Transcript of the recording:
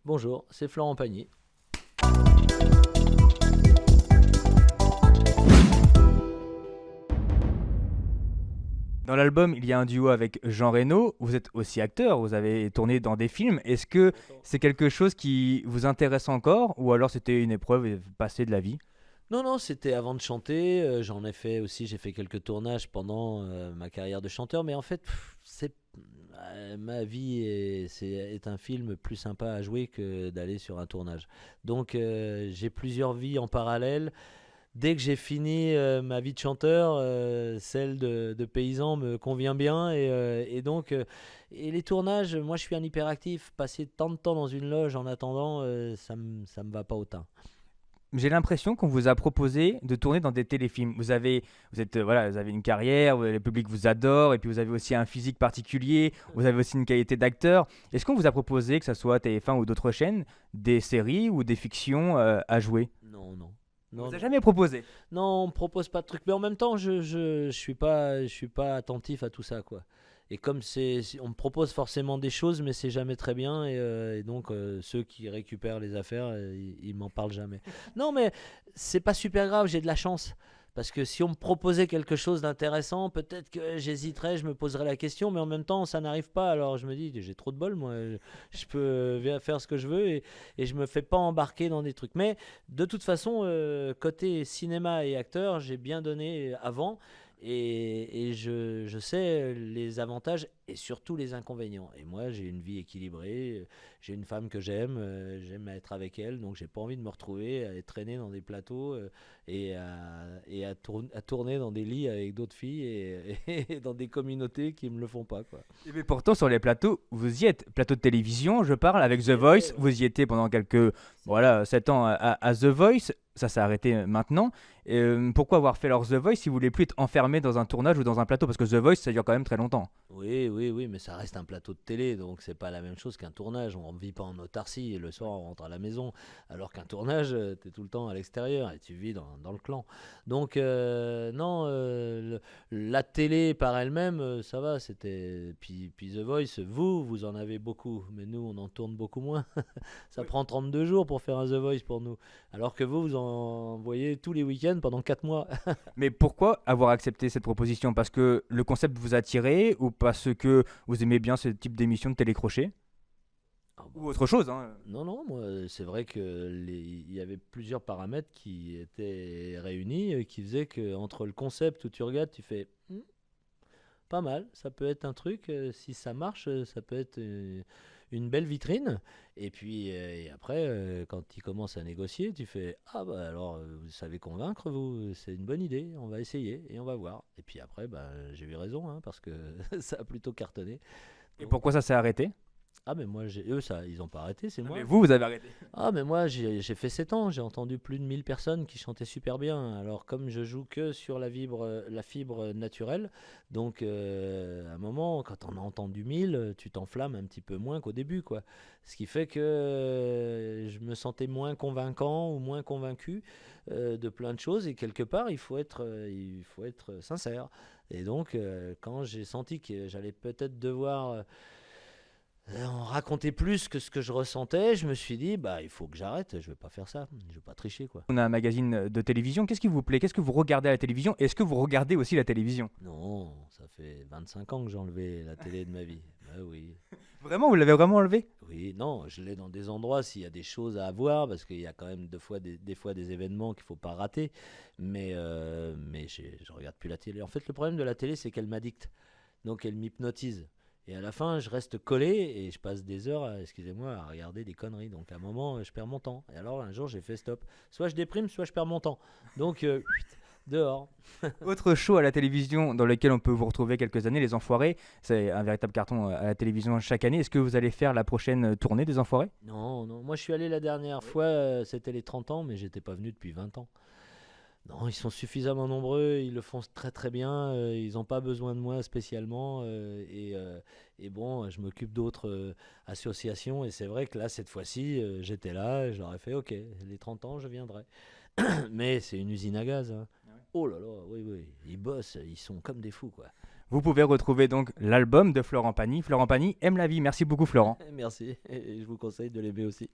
Bonjour, c'est Florent Pagny. Dans l'album, il y a un duo avec Jean Reno. Vous êtes aussi acteur, vous avez tourné dans des films. Est-ce que c'est quelque chose qui vous intéresse encore ou alors c'était une épreuve passée de la vie? Non, non, c'était avant de chanter. J'en ai fait aussi, j'ai fait quelques tournages pendant ma carrière de chanteur. Mais en fait, ma vie est un film plus sympa à jouer que d'aller sur un tournage. Donc j'ai plusieurs vies en parallèle. Dès que j'ai fini ma vie de chanteur, celle de paysan me convient bien. Et donc, et les tournages, moi je suis un hyperactif. Passer tant de temps dans une loge en attendant, ça me va pas autant. J'ai l'impression qu'on vous a proposé de tourner dans des téléfilms. Voilà, vous avez une carrière, le public vous adore, et puis vous avez aussi un physique particulier, vous avez aussi une qualité d'acteur. Est-ce qu'on vous a proposé, que ce soit TF1 ou d'autres chaînes, des séries ou des fictions à jouer? Non, non. On Non, vous a non. jamais proposé. Non, on me propose pas de trucs, mais en même temps, je suis pas attentif à tout ça, quoi. Et comme on me propose forcément des choses, mais c'est jamais très bien, et donc ceux qui récupèrent les affaires, ils m'en parlent jamais. Non, mais c'est pas super grave, j'ai de la chance. Parce que si on me proposait quelque chose d'intéressant, peut-être que j'hésiterais, je me poserais la question, mais en même temps, ça n'arrive pas. Alors je me dis, j'ai trop de bol, moi. Je peux faire ce que je veux et je me fais pas embarquer dans des trucs. Mais de toute façon, côté cinéma et acteur, j'ai bien donné avant et je sais les avantages et surtout les inconvénients. Et moi, j'ai une vie équilibrée, j'ai une femme que j'aime, j'aime être avec elle, donc j'ai pas envie de me retrouver à traîner dans des plateaux à tourner dans des lits avec d'autres filles et dans des communautés qui me le font pas, quoi. Mais pourtant, sur les plateaux, vous y êtes. Plateau de télévision, je parle, avec The J'y étais, Voice. ouais. Vous y étiez pendant quelques, C'est vrai. voilà, 7 ans à The Voice. Ça s'est arrêté maintenant. Pourquoi avoir fait leur The Voice si vous voulez plus être enfermé dans un tournage ou dans un plateau? Parce que The Voice, ça dure quand même très longtemps. Oui, oui, oui, mais ça reste un plateau de télé, donc c'est pas la même chose qu'un tournage. On ne vit pas en autarcie, et le soir on rentre à la maison, alors qu'un tournage, tu es tout le temps à l'extérieur et tu vis dans le clan. Donc, non, la télé par elle-même, ça va, c'était. Puis The Voice, vous en avez beaucoup, mais nous, on en tourne beaucoup moins. Ça Oui. prend 32 jours pour faire un The Voice pour nous, alors que vous en voyez tous les week-ends pendant 4 mois. Mais pourquoi avoir accepté cette proposition? Parce que le concept vous a attiré ou parce que vous aimez bien ce type d'émission de télécrochet? Ah Ou bah, autre chose, hein. non, non, moi, c'est vrai que il y avait plusieurs paramètres qui étaient réunis, qui faisaient que entre le concept où tu regardes, tu fais pas mal, ça peut être un truc, si ça marche, ça peut être une belle vitrine. Et puis et après, quand ils commencent à négocier, tu fais ah bah alors vous savez convaincre, vous, c'est une bonne idée, on va essayer et on va voir. Et puis après, bah, j'ai eu raison, hein, parce que ça a plutôt cartonné. Et Donc, pourquoi ça s'est arrêté? ah mais moi, eux, ça, ils ont pas arrêté, c'est Non, mais moi. vous avez arrêté. Ah, mais moi, j'ai fait 7 ans, j'ai entendu plus de 1000 personnes qui chantaient super bien. Alors, comme je joue que sur la fibre naturelle, donc à un moment, quand on a entendu 1000, tu t'enflammes un petit peu moins qu'au début, quoi. Ce qui fait que je me sentais moins convaincant ou moins convaincu de plein de choses. Et quelque part, il faut être sincère. Et donc, quand j'ai senti que j'allais peut-être devoir en raconter plus que ce que je ressentais, je me suis dit, bah, il faut que j'arrête, je vais pas faire ça, je vais pas tricher, quoi. On a un magazine de télévision. Qu'est-ce qui vous plaît? Qu'est-ce que vous regardez à la télévision? Est-ce que vous regardez aussi la télévision? Non, ça fait 25 ans que j'ai enlevé la télé de ma vie. Bah oui. Vraiment, vous l'avez vraiment enlevé? Oui, non, je l'ai dans des endroits s'il y a des choses à avoir, parce qu'il y a quand même des fois des événements qu'il faut pas rater. Mais je regarde plus la télé. En fait, le problème de la télé, c'est qu'elle m'addicte. Donc elle m'hypnotise. Et à la fin, je reste collé et je passe des heures, excusez-moi, à regarder des conneries. Donc à un moment, je perds mon temps. Et alors un jour, j'ai fait stop. Soit je déprime, soit je perds mon temps. Donc dehors. Autre show à la télévision dans lequel on peut vous retrouver quelques années, Les Enfoirés. C'est un véritable carton à la télévision chaque année. Est-ce que vous allez faire la prochaine tournée des Enfoirés? Non, non. Moi, je suis allé la dernière fois, c'était les 30 ans, mais j'étais pas venu depuis 20 ans. Non, ils sont suffisamment nombreux, ils le font très très bien, ils n'ont pas besoin de moi spécialement. Et bon, je m'occupe d'autres associations. Et c'est vrai que là, cette fois-ci, j'étais là, et je leur ai fait ok, les 30 ans, je viendrai. Mais c'est une usine à gaz, hein. Ah ouais. Oh là là, oui, oui, ils bossent, ils sont comme des fous, quoi. vous pouvez retrouver donc l'album de Florent Pagny. Florent Pagny aime la vie. Merci beaucoup Florent. Merci, et je vous conseille de l'aimer aussi.